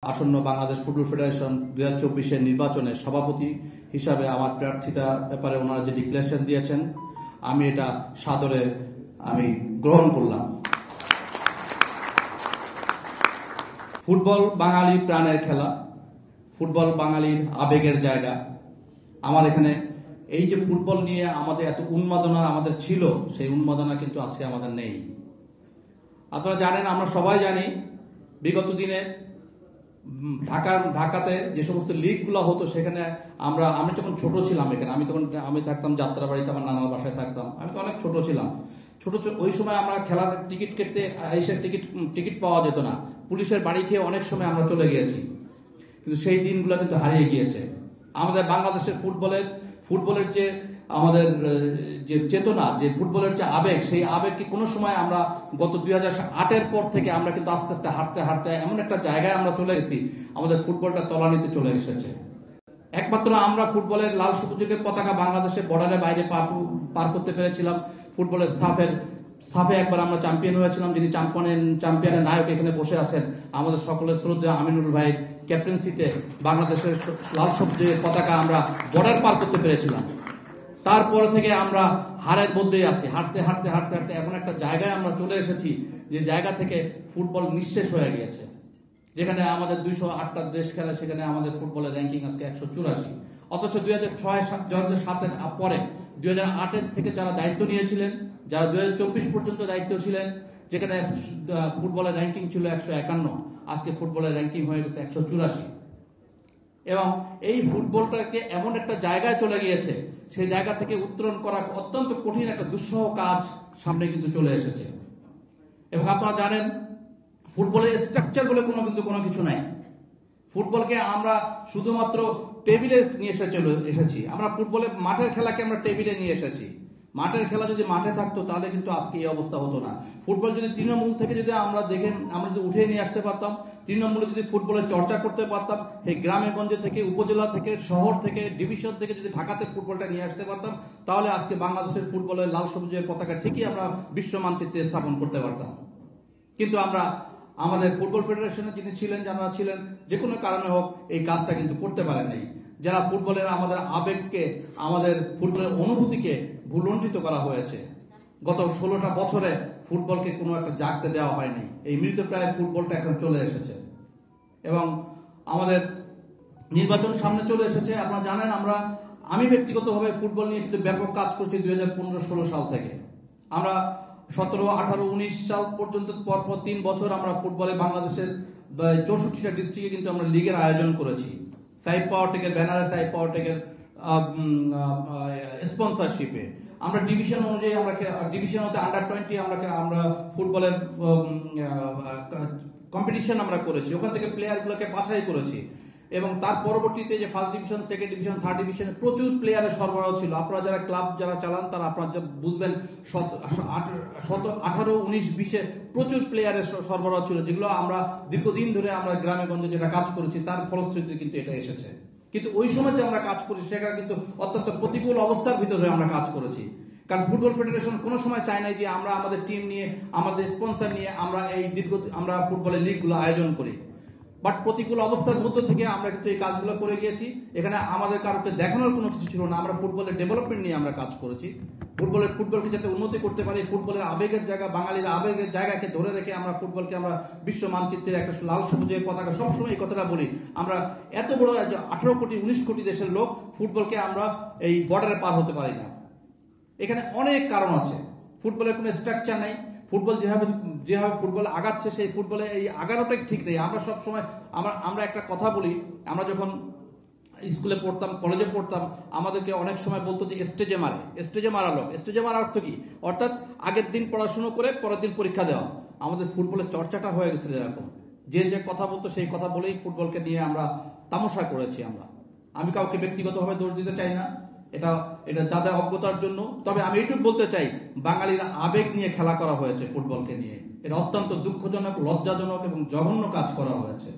আসন্ন Bangladesh football federation 2024-এর নির্বাচনে সভাপতি হিসাবে আমার প্রার্থিতা ব্যাপারে ওনারা যে ডিক্লারেশন দিয়েছেন আমি এটা সাদরে গ্রহণ করলাম। ফুটবল বাঙালি প্রাণের খেলা, ফুটবল বাঙালির আবেগের জায়গা। আমার এখানে এই যে ফুটবল নিয়ে আমাদের এত উন্মাদনা আমাদের ছিল, সেই উন্মাদনা কিন্তু আজকে আমাদের নেই। আপনারা জানেন, আমরা সবাই জানি, বিগত দিনে ঢাকাতে যে সমস্ত লিগগুলো হতো সেখানে আমি যখন ছোট ছিলাম, এখানে আমি থাকতাম যাত্রাবাড়িতে, আমার নানার বাসায় থাকতাম, আমি তো অনেক ছোট ছিলাম। ওই সময় আমরা খেলার টিকিট কেটে এসে টিকিট পাওয়া যেত না, পুলিশের বাড়ি খেয়ে অনেক সময় আমরা চলে গিয়েছি, কিন্তু সেই দিনগুলো কিন্তু হারিয়ে গিয়েছে। আমাদের বাংলাদেশের ফুটবলের যে আমাদের যে চেতনা, যে ফুটবলের যে আবেগ, সেই আবেগকে কোনো সময় আমরা গত 2008-এর পর থেকে আমরা কিন্তু আস্তে আস্তে হাঁটতে এমন একটা জায়গায় আমরা চলে গেছি, আমাদের ফুটবলটা তলানিতে চলে এসেছে। একমাত্র আমরা ফুটবলের লাল সবুজের পতাকা বাংলাদেশের বর্ডারের বাইরে পার করতে পেরেছিলাম। ফুটবলের সাফে একবার আমরা চ্যাম্পিয়ন হয়েছিলাম, যিনি চ্যাম্পিয়নের নায়ক এখানে বসে আছেন, আমাদের সকলের শ্রদ্ধা আমিনুল ভাইয়ের ক্যাপ্টেন্সিতে বাংলাদেশের লাল সবুজের পতাকা আমরা বর্ডার পার করতে পেরেছিলাম। তারপর থেকে আমরা হারের মধ্যেই আছি, হাঁটতে এমন একটা জায়গায় আমরা চলে এসেছি যে জায়গা থেকে ফুটবল নিঃশেষ হয়ে গিয়েছে। যেখানে আমাদের 208টা দেশ খেলে, সেখানে আমাদের ফুটবলের র্যাঙ্কিং আজকে 184। অথচ 2007-এর পরে 2008-এর থেকে যারা দায়িত্ব নিয়েছিলেন, যারা 2024 পর্যন্ত দায়িত্ব ছিলেন, যেখানে ফুটবলের র্যাঙ্কিং ছিল 151, আজকে ফুটবলের র্যাঙ্কিং হয়ে গেছে 184। এবং এই ফুটবলটাকে এমন একটা জায়গায় চলে গিয়েছে, সেই জায়গা থেকে উত্তরণ করা অত্যন্ত কঠিন একটা দুঃসহ কাজ সামনে কিন্তু চলে এসেছে। এবং আপনারা জানেন, ফুটবলের স্ট্রাকচার বলে কোনো কিছু নাই। ফুটবলকে আমরা শুধুমাত্র টেবিলে নিয়ে এসেছি। আমরা ফুটবলের মাঠের খেলাকে আমরা টেবিলে নিয়ে এসেছি। মাঠের খেলা যদি মাঠে থাকতো তাহলে কিন্তু আজকে এই অবস্থা হতো না। ফুটবল যদি তৃণমূল থেকে যদি আমরা যদি উঠে নিয়ে আসতে পারতাম, তৃণমূলে যদি ফুটবলের চর্চা করতে পারতাম, এই গ্রামে গঞ্জে থেকে, উপজেলা থেকে, শহর থেকে, ডিভিশন থেকে যদি ঢাকাতে ফুটবলটা নিয়ে আসতে পারতাম, তাহলে আজকে বাংলাদেশের ফুটবলের লাল সবুজের পতাকা ঠিকই আমরা বিশ্ব মানচিত্রে স্থাপন করতে পারতাম। কিন্তু আমাদের ফুটবল ফেডারেশনে যারা ছিলেন, যে কোনো কারণে হোক এই কাজটা কিন্তু করতে পারেন নাই। যারা ফুটবলের আমাদের আবেগকে, আমাদের ফুটবলের অনুভূতিকে ভুলুণ্ঠিত করা হয়েছে। গত 16টা বছরে ফুটবলকে কোনো একটা জাগতে দেওয়া হয়নি। এই মৃতপ্রায় ফুটবলটা এখন চলে এসেছে এবং আমাদের নির্বাচন সামনে চলে এসেছে। আপনারা জানেন, আমি ব্যক্তিগতভাবে ফুটবল নিয়ে কিন্তু ব্যাপক কাজ করছি 2015-16 সাল থেকে। আমরা 17, 18, 19 সাল পর্যন্ত পরপর 3 বছর আমরা ফুটবলে বাংলাদেশের 64টা ডিস্ট্রিক্টে কিন্তু আমরা লিগের আয়োজন করেছি। সাইফ পাওয়ারটেকের ব্যানারে, সাইফ পাওয়ারটেকের স্পন্সরশিপে আমরা ডিভিশন অনুযায়ী ডিভিশন হতে আন্ডার-20 আমরা ফুটবলের কম্পিটিশন আমরা করেছি। ওখান থেকে প্লেয়ারগুলোকে বাছাই করেছি এবং তার পরবর্তীতে যে first division, second division, third ডিভিশনে প্রচুর প্লেয়ারের সরবরাহ ছিল। আপনারা যারা ক্লাব চালান তারা আপনারা বুঝবেন, 18, 19, 20-এ প্রচুর প্লেয়ারের সরবরাহ ছিল, যেগুলো আমরা দীর্ঘদিন ধরে আমরা গ্রামে গঞ্জে যেটা কাজ করেছি তার ফলশ্রুতিতে কিন্তু এটা এসেছে। কিন্তু ওই সময় যে আমরা কাজ করেছি সেটা কিন্তু অত্যন্ত প্রতিকূল অবস্থার ভিতরে আমরা কাজ করেছি। কারণ ফুটবল ফেডারেশন কোনো সময় চায় নাই যে আমরা আমাদের টিম নিয়ে, আমাদের স্পন্সর নিয়ে আমরা ফুটবলের লিগগুলো আয়োজন করি। বাট প্রতিকূল অবস্থার মধ্য থেকে আমরা কিন্তু এই কাজগুলো করে গিয়েছি। এখানে আমাদের কারোকে দেখানোর কোনো কিছু ছিল না। আমরা ফুটবলের ডেভেলপমেন্ট নিয়ে আমরা কাজ করেছি। ফুটবলকে যাতে উন্নতি করতে পারি, ফুটবলের আবেগের জায়গা, বাঙালির আবেগের জায়গাকে ধরে রেখে আমরা ফুটবলকে বিশ্ব মানচিত্রের একটা লাল সবুজের পতাকা, সবসময় এই কথাটা বলি, আমরা এত বড় 18 কোটি 19 কোটি দেশের লোক, ফুটবলকে আমরা এই বর্ডারে পার হতে পারি না। এখানে অনেক কারণ আছে। ফুটবলের কোনো স্ট্রাকচার নেই। ফুটবল যেভাবে ফুটবল আগাচ্ছে, সেই ফুটবলে এই আগানোটাই ঠিক নেই। আমরা সব সময় আমরা একটা কথা বলি, আমরা যখন স্কুলে পড়তাম, কলেজে পড়তাম, আমাদেরকে অনেক সময় বলতো যে স্টেজে মারা লোক। স্টেজে মারা অর্থ কি? অর্থাৎ আগের দিন পড়াশুনো করে পরের দিন পরীক্ষা দেওয়া। আমাদের ফুটবলের চর্চাটা হয়ে গেছিল এরকম, যে কথা বলতো সেই কথা বলেই ফুটবলকে নিয়ে আমরা তামাশা করেছি। আমি কাউকে ব্যক্তিগতভাবে দোষ দিতে চাই না, এটা তাদের অজ্ঞতার জন্য। তবে আমি এইটুকু বলতে চাই, বাঙালির আবেগ নিয়ে খেলা করা হয়েছে ফুটবলকে নিয়ে। এটা অত্যন্ত দুঃখজনক, লজ্জাজনক এবং জঘন্য কাজ করা হয়েছে।